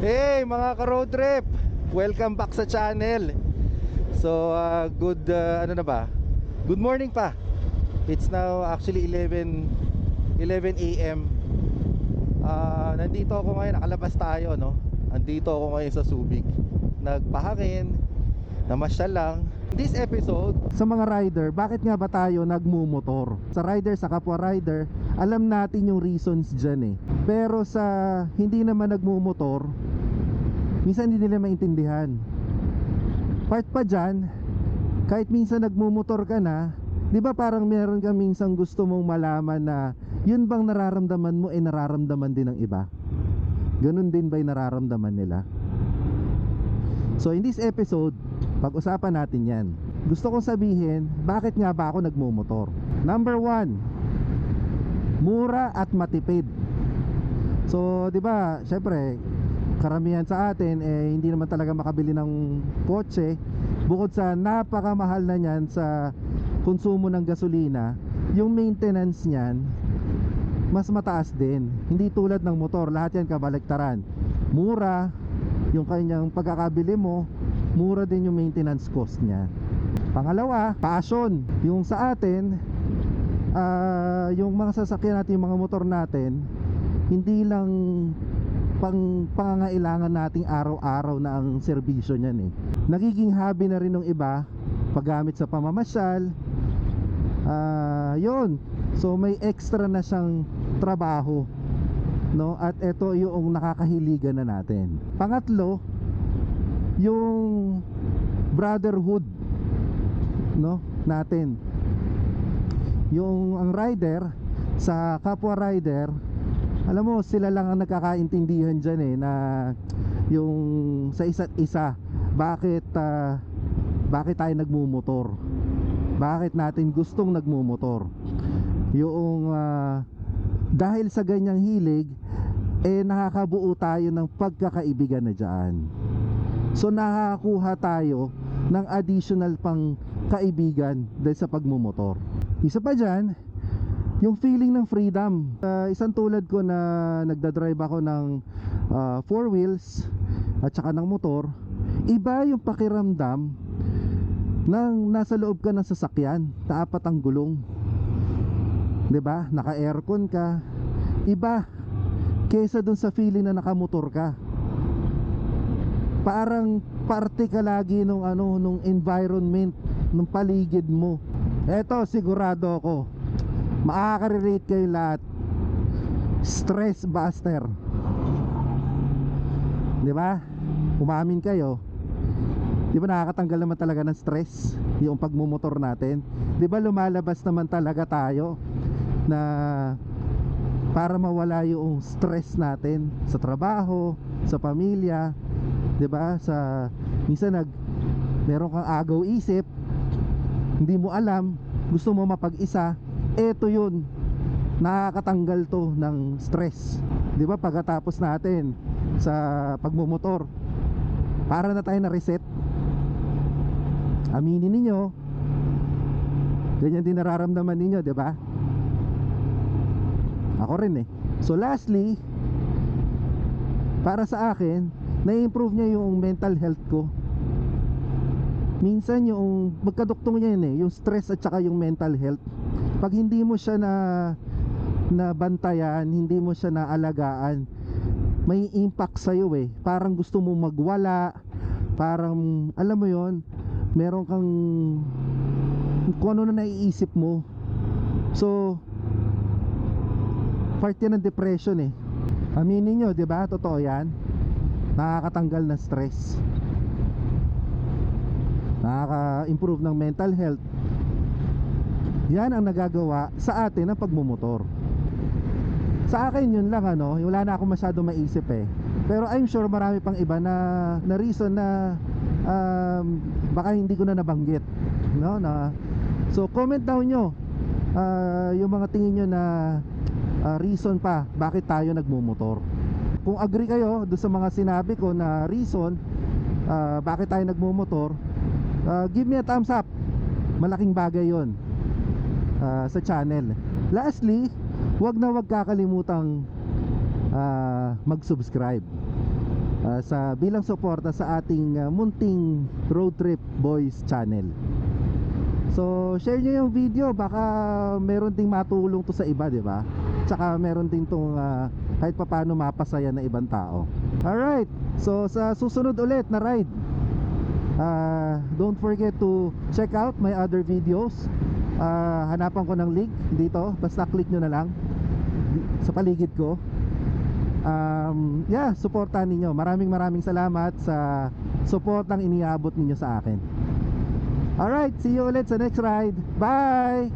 Hey mga ka-road trip, welcome back sa channel. So ano na ba? Good morning pa. It's now actually 11 a.m. Nandito ako ngayon, nakalabas tayo, no? Nandito ako ngayon sa Subic. Nagpahangin, namasyal lang. This episode, sa mga rider, bakit nga ba tayo nagmumotor? Sa rider, sa kapwa rider, alam natin yung reasons dyan eh. Pero sa hindi naman nagmumotor, minsan hindi nila maintindihan. Part pa dyan, kahit minsan nagmumotor ka na, di ba parang meron ka minsan gusto mong malaman na yun bang nararamdaman mo nararamdaman din ng iba? Ganun din ba yung nararamdaman nila? So in this episode, pag-usapan natin yan. Gusto kong sabihin, bakit nga ba ako nagmumotor? Number 1, mura at matipid. So, di ba, syempre, karamihan sa atin hindi naman talaga makabili ng kotse. Bukod sa napakamahal na niyan sa konsumo ng gasolina, yung maintenance niyan mas mataas din. Hindi tulad ng motor, lahat yan kabaliktaran. Mura yung kanyang pagkakabili mo, mura din yung maintenance cost niya. Pangalawa, passion. Yung sa atin, yung mga sasakyan natin, yung mga motor natin, hindi lang pangangailangan nating araw-araw na ang serbisyo niyan eh. Nagiging hobby na rin ng iba paggamit sa pamamasyal. Yun. So may extra na siyang trabaho, no? At ito yung nakakahiligan na natin. Pangatlo, yung brotherhood, no, natin. Yung ang rider sa kapwa rider, alam mo, sila lang ang nagkakaintindihan dyan eh, na yung sa isa't isa, bakit tayo nagmumotor, bakit natin gustong nagmumotor. Yung dahil sa ganyang hilig, nakakabuo tayo ng pagkakaibigan na dyan. So nakakakuha tayo ng additional pang kaibigan dahil sa pagmumotor. Isa pa dyan, yung feeling ng freedom. Isang tulad ko na nagdadrive ako ng 4 wheels at saka ng motor, iba yung pakiramdam nang nasa loob ka ng sasakyan na 4 ang gulong, 'di ba? Naka-aircon ka. Iba kaysa dun sa feeling na nakamotor ka. Parang parte ka lagi nung environment, nung paligid mo. Eto, sigurado ako makaka-relate kayo lahat. Stress buster, 'di ba? Umamin kayo. 'Di ba nakakatanggal naman talaga ng stress yung pagmumotor natin? 'Di ba lumalabas naman talaga tayo na para mawala yung stress natin sa trabaho, sa pamilya, 'di ba? Sa minsan meron kang agaw isip, hindi mo alam, gusto mo mapag-isa, eto yun, nakakatanggal to ng stress. 'Di ba pagkatapos natin sa pagmumotor, para na tayo na reset. Aminin ninyo, ganyan din nararamdaman ninyo, 'di ba? Ako rin eh. So lastly, para sa akin, na-improve niya yung mental health ko. Minsan yung magkaduktong niya yun eh, yung stress at saka yung mental health. Pag hindi mo siya na bantayan, hindi mo siya naalagaan, may impact sa'yo eh. Parang gusto mo magwala, parang alam mo yon, meron kang kung ano na naiisip mo. So part yan ng depression eh. Aminin nyo, 'di ba? Totoo yan. Nakakatanggal ng stress, nakaka-improve ng mental health. Yan ang nagagawa sa atin ng pagmumotor. Sa akin yun lang, wala na akong masyado maisip eh. Pero I'm sure marami pang iba na reason na baka hindi ko na nabanggit, no? So comment down nyo yung mga tingin nyo na reason pa bakit tayo nagmumotor. Kung agree kayo doon sa mga sinabi ko na reason bakit tayo nagmumotor, give me a thumbs up. Malaking bagay yon sa channel. Lastly, wag na wag kakalimutang mag-subscribe. sa bilang suporta sa ating munting road trip boys channel. So share nyo yung video, baka meron ding matulong to sa iba, di ba? Tsaka meron ding tong kahit papaano mapasaya na ibang tao. Alright, so sa susunod ulit na ride, don't forget to check out my other videos. Hanapan ko ng link dito, basta click nyo na lang sa paligid ko. Yeah, supportan ninyo. Maraming salamat sa support ng iniabot ninyo sa akin. Alright, see you ulit sa next ride. Bye!